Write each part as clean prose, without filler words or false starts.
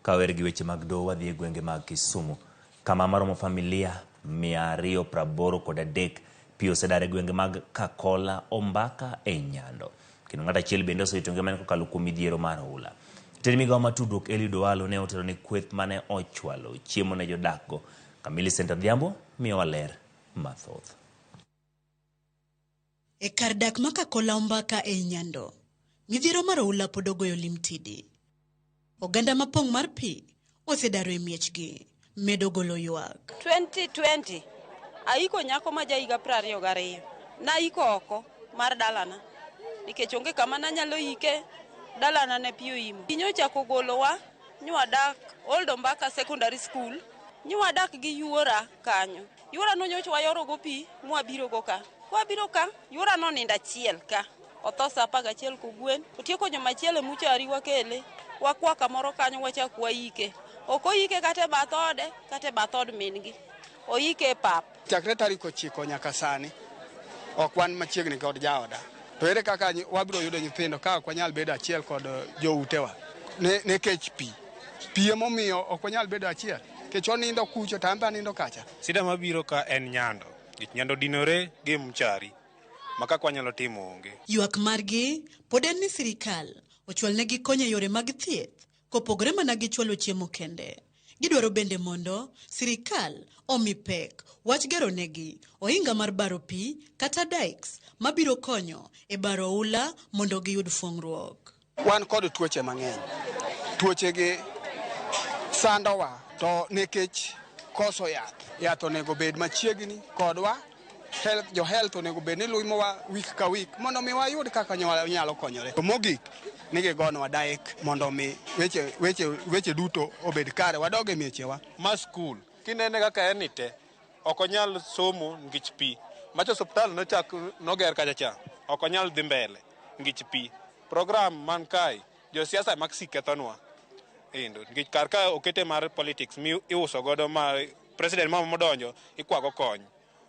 kawer gi weche mag doho wadhi e gwenge mag Kisumu. Kama maromo familia 283 pi osedar e gwenge mag Kakola, Ombaka e Nyando. Kendo ng'at achiel bende osewito ngimane kokalo kuom midhiero mar oula. Jatend migawo matudruok yudo ne otero ne kweth mane ochwalo chiemo ne jodakgo. Millicent Adhiambo miyo waler mathoth. E kar dak ma Kakola Ombaka e Nyando, midhiero mar oula pod ogoyo limtidi. Oganda mapong' mar pi osedaro e miechgi, medo golo ywak. 2020 aiko nyako ma jaiga 22 na iko oko mar dalana nikech onge kama nanyalo ike, dalana ne pi oimo. Inyo chako golowa nywadak Old Ombaka Secondary School, nywadak gi yuora kanyo. Yuora no nyocha wayoro go pi mwabiro go ka. Wabiro ka yuora no ninda achiel ka. Othosa 11 kogwen, otieko joma achiel muchari wakele. Wakwa kamoro kanyo wachak waike. Oko ike kate bathode, kate bathod mingi. Oike pap. Chakre tarik 9 nyaka sani ok wan machiegni kod jaoda. To ere kaka wabiro yudo nyithindo ka ok wanyal bedo achiel kod jo-utewa. Ne kech pi. Pi emomiyo ok wanyal bedo achiel. Kech onindo kucho tamba nindo kacha. Sida mabiro ka en Nyando. Nyando dinore gi mchari. Maka kwanyalo timo onge. Ywak margi pod en ni sirikal ochwalnegi konyo e yore mag thieth kopogore mana gi chwalo chiemo kende. Gidwaro bende mondo sirikal omi pek wach gero negi ohinga mar baro pi kata dikes mabiro konyo e baro oula mondo giyud fuong'ruok. Wan kod tuoche mang'eny. Tuoche gi sandowa to nekech koso yath. Yath onego bed machiegni kodwa. Jo health onego bed ni luimowa week ka week mondo mi wayud kaka nyalo konyore. To mogik nige gonwa daek mondo mi weche duto obed kare wadoge miechewa. Ma school kinene kaka enite okonyal somo ngich pi. Macho hospital noger kacha okonyal dhi mbele ngich pi. Program man kai jo siasa maksik kethonwa. Ngich karka okete mar politics mi iuso godo ma president mama modonjo ikwago kony.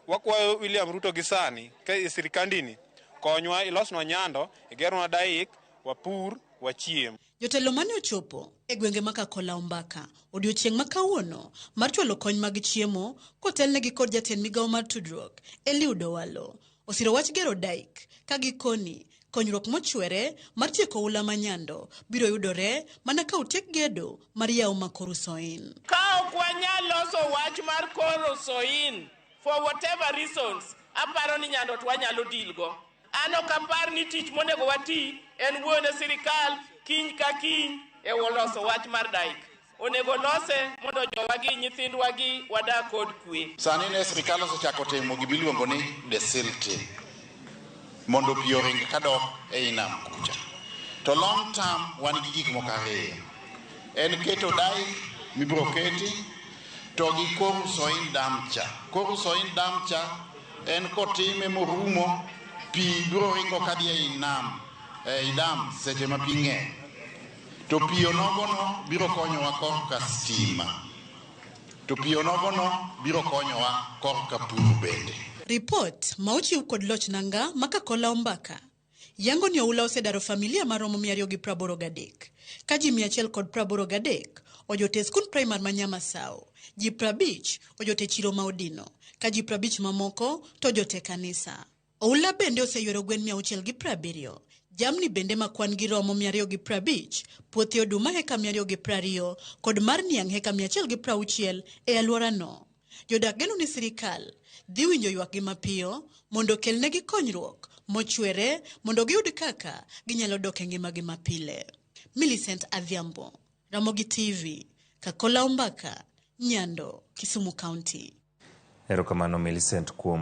Wakwayo William Ruto gisani ka sirikandini konywa ilosnwa Nyando igerwa daik wapur wachiem. Jotelo mane ochopo e gwenge ma Kakola Ombaka odiochieng' ma kawuono mar chwalo kony mag chiemo kotelnegi kod jatend migawo mar tudruok yudo osiro wach gero daik ka gikoni konyruok mochwere mar tieko oula ma Nyando biro yudore mana ka otiek gedo mar yawo ma Korusoin. Ka ok wanyal loso wach mar Korusoin for whatever reasons, aparo ni Nyando twanyalo dilgo. Ano kapar ni tich monego wati en wuone sirikal kiny ka kiny e loso wach mar daik. Onego lose mondo jowagi nyithindwagi wadak kod kwe. Sani ne sirikal osechako timo gibiluongo ni desilting mondo pi oring kadok e nam kucha. To long term wan gi gik moko ariyo. En keto daik mibiro keti to gi Korusoin damcha. Korusoin damcha en kotime morumo pi biro ringo kadhi e nam e dam seche ma pi ng'eny. To pi onogono biro konyowa korka stima. To pi onogono biro konyowa korka pur bende. Report ma ochiw kod loch nanga ma Kakola Ombaka yango ni oula osedaro familia maromo 283 ka ji 183 ojote skul primar ma Nyamasao, ji 50 ojote chiro ma Odino, ka ji 50 mamoko to jote kanisa. Oula bende oseyoro gwen 670, jamni bende makwan gi romo 250, puothe oduma heka 220 kod mar niang' heka 160 e alwora no. Jodak geno ni sirikal dhi winjo ywak gi mapiyo mondo kelnegi konyruok mochwere mondo giyud kaka ginyalo dok e ngimagi mapile. Millicent Adhiambo, Ramogi TV, Kakola Ombaka, Nyando, Kisumu County. Erokamano Millicent kuom